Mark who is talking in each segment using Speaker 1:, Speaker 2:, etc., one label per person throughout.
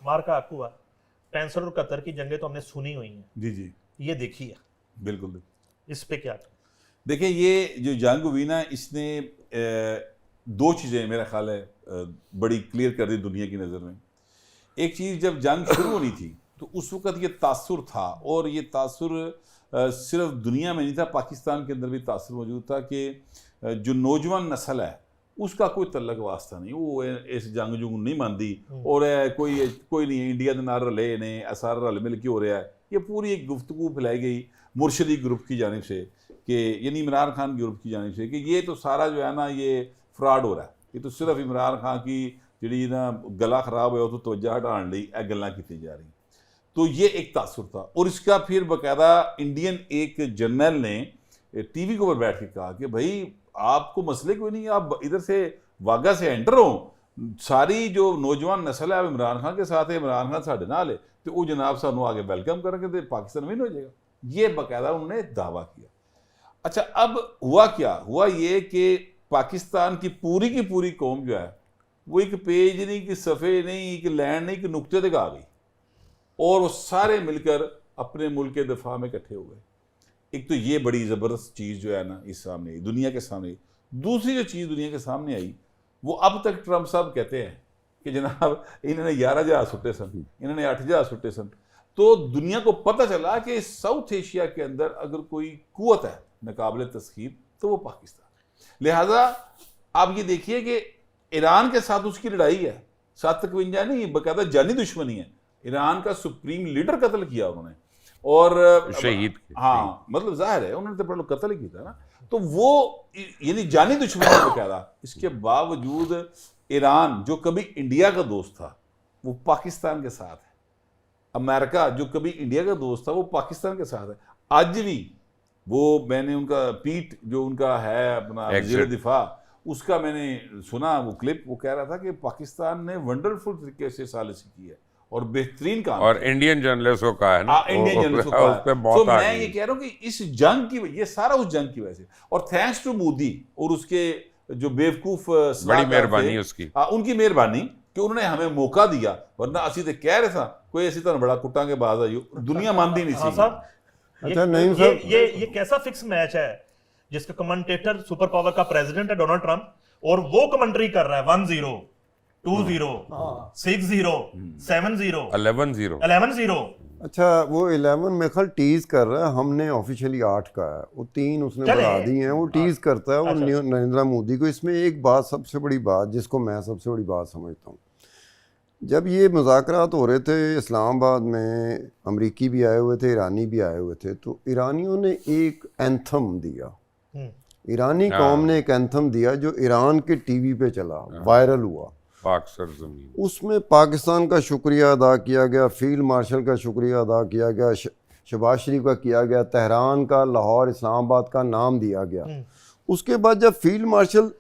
Speaker 1: मार का हक हुआ। 65 और 71 की जंगें तो हमने सुनी हुई हैं,
Speaker 2: जी जी
Speaker 1: ये देखी है,
Speaker 2: बिल्कुल।
Speaker 1: इस पे क्या?
Speaker 2: देखिए ये जो जंग हुई ना, इसने दो चीज़ें मेरा ख्याल है बड़ी क्लियर कर दी दुनिया की नज़र में। एक चीज़, जब जंग शुरू होनी थी तो उस वक़्त ये तासुर था, और ये तासुर सिर्फ दुनिया में नहीं था, पाकिस्तान के अंदर भी तासुर मौजूद था कि जो नौजवान नस्ल है उसका कोई तल्लक वास्ता नहीं, वो इस जंग जुंग नहीं मानती, और कोई नहीं इंडिया के नाल रले ने सारा रल मिल के हो रहा है। ये पूरी एक गुफ्तगू फैलाई गई मुर्शदी ग्रुप की जानिब से, कि यानी इमरान खान ग्रुप की जानिब से, कि ये तो सारा जो है ना ये फ्रॉड हो रहा है, ये तो सिर्फ इमरान खान की जी ना गला खराब हो तो तवज्जो हटाने लई यह गल्लां की जा रही। तो ये एक तासुर था, और इसका फिर बाकायदा इंडियन एक जर्नल ने टीवी के ऊपर बैठ के कहा कि भाई आपको मसले कोई नहीं, आप इधर से वाघा से एंटर हो, सारी जो नौजवान नस्ल है इमरान खान के साथ है, इमरान खान साढ़े नाल है, तो वो जनाब सानू आगे वेलकम करेंगे तो पाकिस्तान विन हो जाएगा। ये बाकायदा उन्होंने दावा किया। अच्छा, अब हुआ क्या? हुआ ये कि पाकिस्तान की पूरी कौम जो है वो एक पेज नहीं, कि सफ़े नहीं, एक लैंड नहीं, कि नुक्ते तक आ गई, और वो सारे मिलकर अपने मुल्क के दफा में इकट्ठे हो गए। एक तो ये बड़ी ज़बरदस्त चीज़ जो है ना इस सामने आई, दुनिया के सामने आई। दूसरी जो चीज़ दुनिया के सामने आई, वो अब तक ट्रंप साहब कहते हैं कि जनाब इन्होंने 11 जहाज सुट्टे सन, इन्होंने 8 जहाज सुट्टे सन। तो दुनिया को पता चला कि साउथ एशिया के अंदर अगर कोई कुव्वत है नाकाबिले तस्खीर तो वो पाकिस्तान। लिहाजा आप ये देखिए कि ईरान के साथ उसकी लड़ाई है, 751 नहीं, बाकायदा जानी दुश्मनी है। ईरान का सुप्रीम लीडर कत्ल किया उन्होंने, और
Speaker 3: शहीद।
Speaker 2: हाँ मतलब जाहिर है उन्होंने तो पहले कत्ल ही किया ना, तो वो यानी जानी दुश्मनी है बाकायदा। इसके बावजूद ईरान जो कभी इंडिया का दोस्त था वो पाकिस्तान के साथ है, अमेरिका जो कभी इंडिया का दोस्त था वो पाकिस्तान के साथ है। आज भी वो, मैंने उनका पीट जो उनका है अपना वज़ीर दिफा, उसका मैंने सुना वो क्लिप, वो कह रहा था कि पाकिस्तान ने वंडरफुल तरीके से सालिसी की है और बेहतरीन काम,
Speaker 3: और इंडियन जर्नलिस्ट को कहा है ना,
Speaker 2: इंडियन जर्नलिस्ट को
Speaker 3: उस पे
Speaker 2: तो
Speaker 3: बहुत
Speaker 2: मैं ये कह रहा हूँ कि इस जंग की, ये सारा उस जंग की वजह से, और थैंक्स टू मोदी और उसके जो बेवकूफ
Speaker 3: बड़ी मेहरबानी उसकी,
Speaker 2: उनकी मेहरबानी कि उन्होंने हमें मौका दिया, वरना असी तो कह रहे था कोई ऐसी तरह बड़ा कुटा के बाज आई, दुनिया मानती नहीं सी।
Speaker 4: अच्छा नहीं सर,
Speaker 1: ये कैसा फिक्स मैच है जिसका कमेंटेटर सुपर पावर का प्रेसिडेंट है डोनाल्ड ट्रंप, और वो कमेंट्री कर रहा है 1-0, 2-0, 6-0, 7-0, 11-0।
Speaker 4: अच्छा वो 11 में खल टीज कर रहा है, हमने ऑफिशियली 8 का है, वो 3 उसने बढ़ा दी हैं, वो टीज करता है। और नरेंद्र मोदी को इसमें एक बात, सबसे बड़ी बात जिसको मैं सबसे बड़ी बात समझता हूँ, जब ये मुज़ाकरात हो रहे थे इस्लामाबाद में, अमरीकी भी आए हुए थे, ईरानी भी आए हुए थे, तो ईरानियों ने एक एंथम दिया, ईरानी कौम ने एक एंथम दिया जो ईरान के टीवी पे चला, वायरल हुआ,
Speaker 3: पाक सरज़मीन।
Speaker 4: उसमें पाकिस्तान का शुक्रिया अदा किया गया, फील्ड मार्शल का शुक्रिया अदा किया गया, शहबाज शरीफ का किया गया, तेहरान का, लाहौर, इस्लामाबाद का नाम दिया गया। उसके बाद जब फील्ड मार्शल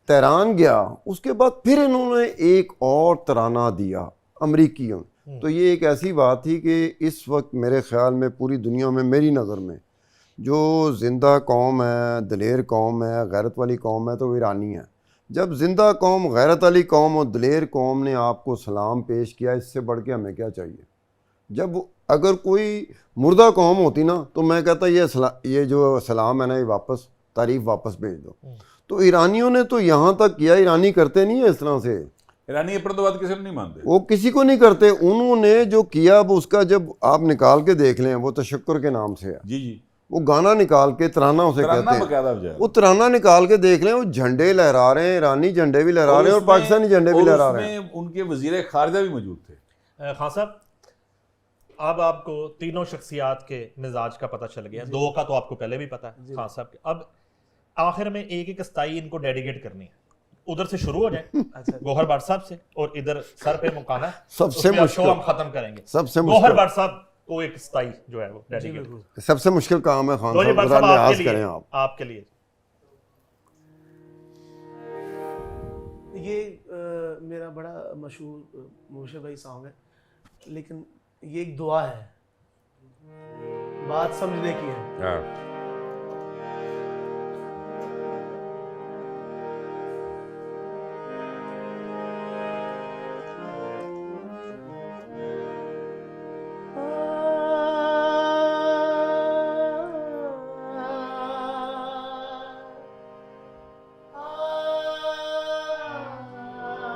Speaker 4: तेहरान गया, उसके बाद फिर इन्होंने एक और तराना दिया अमरीकियों। तो ये एक ऐसी बात थी कि इस वक्त मेरे ख्याल में पूरी दुनिया में, मेरी नज़र में, जो जिंदा कौम है, दलेर कौम है, गैरत वाली कौम है, तो वो ईरानी है। जब जिंदा कौम, गैरत वाली कौम और दलेर कौम ने आपको सलाम पेश किया, इससे बढ़ के हमें क्या चाहिए? जब अगर कोई मुर्दा कौम होती ना, तो मैं कहता ये जो सलाम है ना, ये वापस, तारीफ वापस भेज दो। तो ईरानियों ने तो यहाँ तक किया, ईरानी करते नहीं है इस तरह से,
Speaker 2: ईरानी अपराधवाद किसी को नहीं मानते,
Speaker 4: वो किसी को नहीं करते। उन्होंने जो किया वो उसका, जब आप निकाल के देख लें, वो तशक्कुर के नाम से है,
Speaker 2: जी जी,
Speaker 4: वो गाना निकाल के, तराना उसे कहते हैं, वो तराना निकाल के देख लें, वो झंडे लहरा रहे हैं, ईरानी झंडे भी लहरा रहे हैं और पाकिस्तानी झंडे भी लहरा रहे हैं।
Speaker 2: उनके वजीर खारजा भी मौजूद थे।
Speaker 1: खान साहब, अब आपको तीनों शख्सियात के मिजाज का पता चल गया, दो का तो आपको पहले भी पता है खान साहब के। अब आखिर में एक एक स्ताई इनको डेडिकेट करनी है, उधर से शुरू हो जाए गौहर भट्ट साहब से, और इधर सर पे मुकाना
Speaker 4: सबसे मुश्किल,
Speaker 1: हम खत्म करेंगे।
Speaker 4: सबसे
Speaker 1: गौहर भट्ट साहब को एक स्ताई जो है वो डेडिकेट,
Speaker 4: सबसे मुश्किल काम है खान साहब, जरा लिहाज करें आप,
Speaker 1: आपके लिए।
Speaker 5: ये मेरा बड़ा मशहूर मोशे भाई सॉन्ग है, लेकिन ये एक दुआ है, बात समझने की है।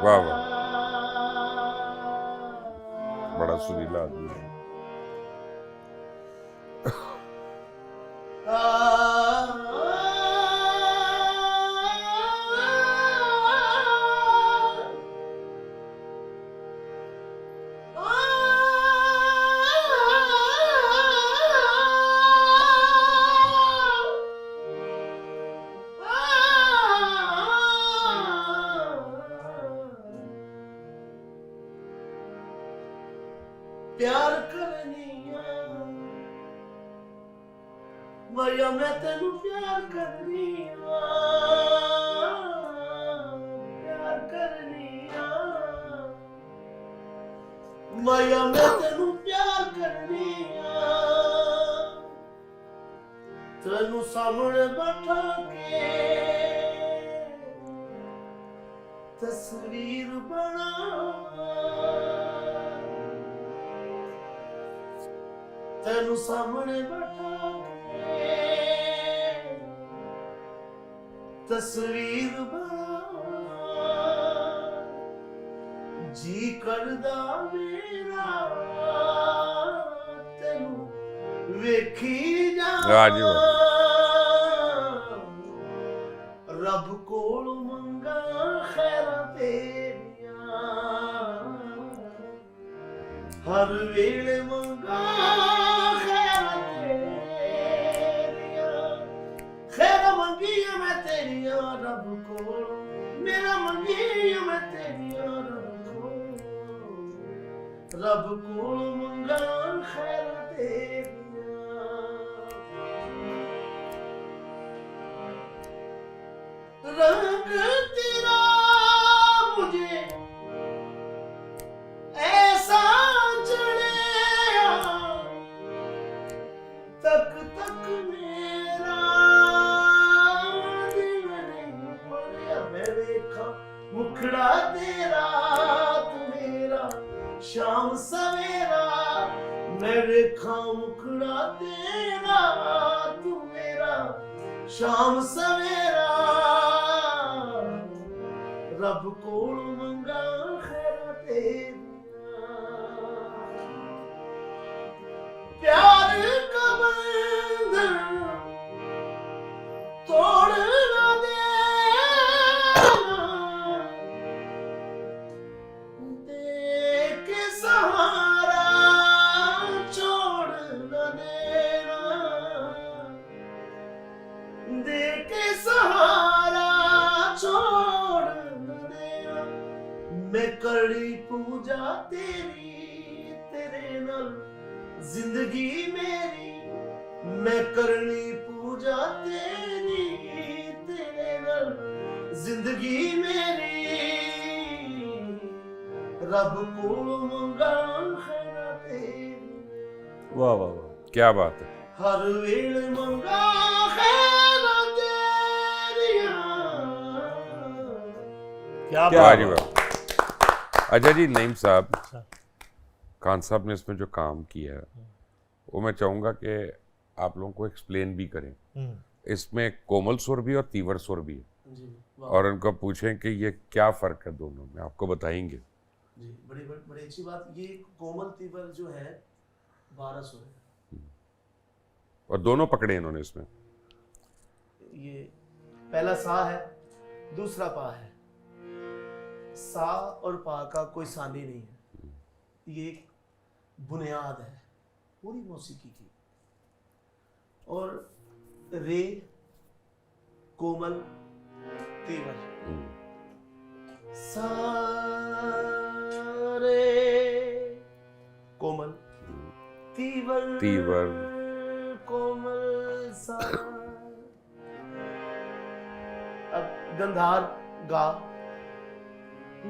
Speaker 3: वाह वाह, बड़ा सुरीला आदमी है।
Speaker 5: प्यार करनिया माया मैं तेनू प्यार करनिया प्यार करनिया माया मैं तेनू प्यार करनिया तेनू सामने बैठा के तस्वीर बना तेनू सामने बैठा के तस्वीर बना जी करदा मेरा तेनू वेखी जा
Speaker 3: वाह जी वाह।
Speaker 5: रब कोल मंगा खैरा तेरिया हर वेले मंगा खैर मंगिया मैं तेरिया रब को मेरा मंगिया मैं तेरिया रब को मंगा खैर तेरिया रंग तेरा मुझे ऐसा चढ़े तक तक मेरा दिल नहीं पड़े मैं देखा मुखड़ा तेरा तू मेरा शाम सवेरा मैं देखा मुखड़ा तेरा तू मेरा शाम सवेरा रब कोल मंगा खैरा तेरिया प्यार का बंधन तोड़ ना देना दे के सहारा छोड़ ना देना दे के सहारा छोड़ न देना मैं करी पूजा तेरी तेरे नाल जिंदगी मेरी मैं करनी पूजा तेरी तेरे नाल जिंदगी मेरी रब को मंगा खैरा तेरी
Speaker 2: वाह वाह वाह,
Speaker 3: क्या बात है।
Speaker 5: हर वेले मंगा खैरा तेरिया
Speaker 1: क्या
Speaker 2: क्या
Speaker 3: वाह
Speaker 1: बात
Speaker 3: जी
Speaker 1: है।
Speaker 3: वाह। अच्छा जी नईम साहब, खान साहब ने इसमें जो काम किया है वो मैं चाहूँगा कि आप लोगों को एक्सप्लेन भी करें। इसमें कोमल सुर भी और तीवर सुर भी है,
Speaker 5: जी वाह
Speaker 3: और उनको पूछें कि ये क्या फ़र्क है दोनों में, आपको बताएंगे।
Speaker 5: जी बड़ी बड़ी अच्छी बात ये कोमल तीवर जो है 12 सुर है
Speaker 3: और दोनों पकड़े इन्होंने इसमें।
Speaker 5: ये पहला सा है दूसरा पा है सा और पा का कोई सानी नहीं है ये एक बुनियाद है पूरी मौसीकी की और रे कोमल तीवर सा रे कोमल तीवर
Speaker 3: तीवर
Speaker 5: कोमल सा अब गंधार गा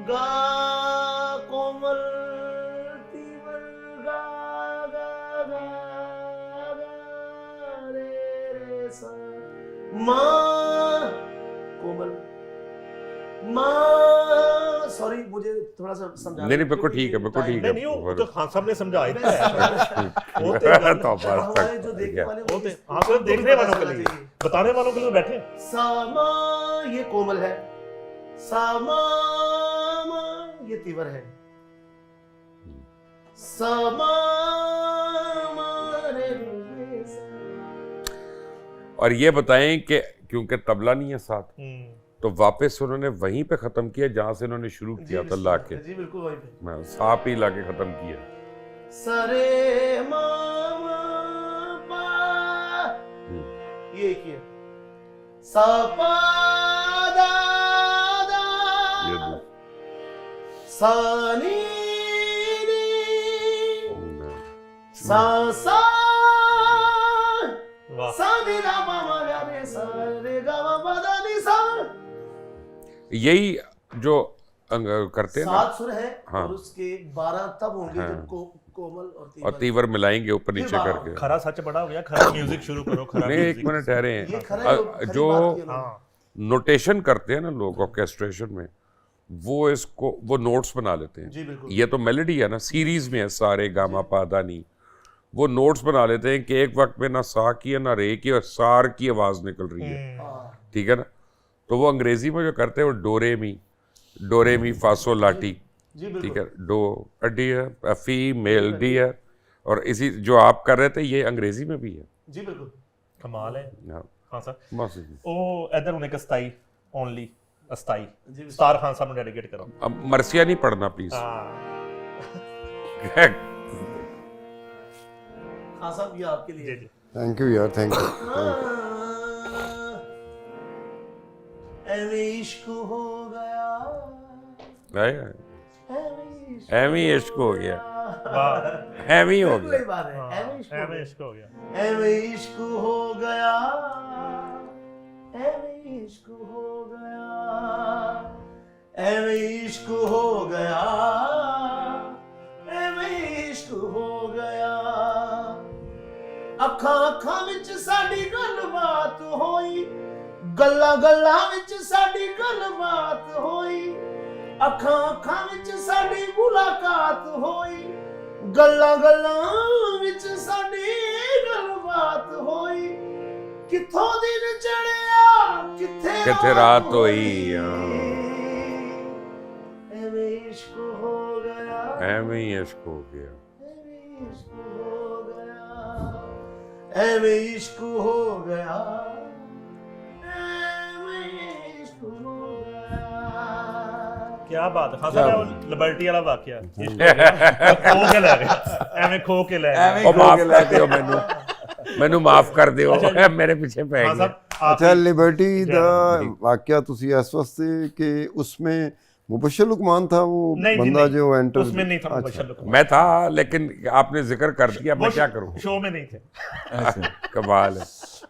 Speaker 5: गा कोमल तीवर गा गा गा गा रे रे सा माँ कोमल माँ सॉरी मुझे थोड़ा सा समझा
Speaker 3: नहीं नहीं बिल्कुल ठीक है, बिल्कुल ठीक
Speaker 1: नहीं नहीं वो
Speaker 3: है।
Speaker 1: तो खान साहब ने समझाया ही था। वो तो
Speaker 3: तो बस
Speaker 5: हमारे जो
Speaker 3: तक
Speaker 5: देखने वाले
Speaker 1: वो तो हाँ सिर्फ देखने वालों के लिए, बताने वालों के लिए बैठे।
Speaker 5: सामा ये कोमल है सामा मा ये तीवर है। समा मारे
Speaker 3: और ये बताएं कि क्योंकि तबला नहीं है साथ, तो वापस उन्होंने वहीं पे खत्म किया जहां से उन्होंने शुरू किया था ला के।
Speaker 5: जी बिल्कुल वहीं पे।
Speaker 3: मैं सांप ही ला के खत्म किया।
Speaker 5: सरे मामा पा ये एक ही है। सा पा दा दा
Speaker 3: ये दो।
Speaker 5: सा नी नी सा सा
Speaker 1: वाह
Speaker 5: सा नी दा पा मा गा रे सा रे गा मा पा दा नी सा।
Speaker 3: यही जो करते हैं ना,
Speaker 5: 7 सुर है
Speaker 3: हाँ।
Speaker 5: और उसके 12 तब होंगे
Speaker 3: हाँ।
Speaker 5: जब कोमल और
Speaker 3: और तीवर मिलाएंगे ऊपर नीचे
Speaker 5: वाह।
Speaker 3: करके।
Speaker 1: खरा सच बड़ा हो गया, खरा म्यूजिक शुरू करो, खरा
Speaker 3: नहीं, एक
Speaker 1: म्यूजिक।
Speaker 3: मिनट ठहरे
Speaker 5: ये
Speaker 3: हैं।
Speaker 5: खरा है, खरी
Speaker 3: जो
Speaker 5: बात की है ना।
Speaker 1: हाँ
Speaker 3: नोटेशन करते हैं ना लोग ऑर्केस्ट्रेशन में, वो नोट्स बना लेते हैं।
Speaker 5: जी बिल्कुल।
Speaker 3: ये तो मेलोडी है ना, सीरीज में है सारे गामा पा धा नी। वो नोट्स बना लेते हैं कि एक वक्त में ना सा की है ना रे की और सार की आवाज निकल रही है,
Speaker 5: हाँ।
Speaker 3: ठीक है ना। तो वो अंग्रेजी में जो करते हैं वो डोरे मी फासो लाटी,
Speaker 5: जी बिल्कुल।
Speaker 3: ठीक है, doe a deer a female deer. और इसी जो आप कर रहे थे ये अंग्रेजी में भी है।
Speaker 5: जी बिल्कुल।
Speaker 1: कमाल है।
Speaker 3: हाँ,
Speaker 1: हाँ सर
Speaker 3: बस इसी।
Speaker 1: ओ इधर उन्हें कस्ताई ओनली अस्ताई
Speaker 5: जी
Speaker 1: स्टार खान साहब ने डेडिकेट करो।
Speaker 3: अब मरसिया नहीं पढ़ना प्लीज।
Speaker 1: हाँ
Speaker 5: हाँ साहब ये आपके लिए।
Speaker 1: जी जी
Speaker 4: थैंक यू यार, थैंक यू।
Speaker 5: ऐवे इश्क हो गया,
Speaker 3: एमी इश्क हो गया,
Speaker 1: वाह
Speaker 3: एमी हो
Speaker 5: बिल्कुल
Speaker 3: गया।
Speaker 5: वही बात है। ऐवे इश्क हो
Speaker 1: एम
Speaker 5: गया।
Speaker 1: इश्क हो गया।
Speaker 5: ऐवे इश्क हो गया, ऐवे इश्क हो गया, ऐवे इश्क हो गया, ऐवे इश्क हो गया। ਅੱਖਾਂ ਅੱਖਾਂ ਵਿੱਚ ਸਾਡੀ ਗੱਲਬਾਤ ਹੋਈ, ਗੱਲਾਂ ਗੱਲਾਂ ਵਿੱਚ ਸਾਡੀ ਗੱਲਬਾਤ ਹੋਈ, ਅੱਖਾਂ ਅੱਖਾਂ ਵਿੱਚ ਸਾਡੀ ਮੁਲਾਕਾਤ ਹੋਈ, ਗੱਲਾਂ ਗੱਲਾਂ ਵਿੱਚ ਸਾਡੀ ਗੱਲਬਾਤ ਹੋਈ। ਕਿੱਥੋਂ ਦਿਨ ਚੜਿਆ ਕਿੱਥੇ
Speaker 3: ਰਾਤ ਹੋਈ।
Speaker 5: ਐਵੇਂ ਇਸ਼ਕ ਹੋ ਗਿਆ,
Speaker 3: एमी इश्क हो गया।
Speaker 5: ਐਵੇਂ ਇਸ਼ਕ ਹੋ ਗਿਆ, ਐਵੇਂ ਇਸ਼ਕ ਹੋ ਗਿਆ, ਐਵੇਂ ਇਸ਼ਕ ਹੋ ਗਿਆ।
Speaker 1: क्या बात है। खान साहब लिबर्टी वाला वाकया खो के ले गए, ਐਵੇਂ ਖੋ ਕੇ ਲੈ ਗਏ।
Speaker 3: ओ माफ कर दियो मैनू माफ कर दियो, मेरे पीछे पै
Speaker 1: खान
Speaker 3: गया।
Speaker 1: साहब
Speaker 4: अच्छा, लिबर्टी ਦਾ वाकया ਤੁਸੀਂ ਇਸ ਵਾਸਤੇ कि उसमें मुबश्शिर लुकमान था वो
Speaker 1: नहीं जी,
Speaker 4: बंदा
Speaker 1: नहीं।
Speaker 4: जो एंटर।
Speaker 1: उसमें नहीं था मुबश्शिर लुकमान।
Speaker 3: मैं था लेकिन आपने जिक्र कर दिया, मैं क्या करूं।
Speaker 1: शो में नहीं थे।
Speaker 3: कमाल है।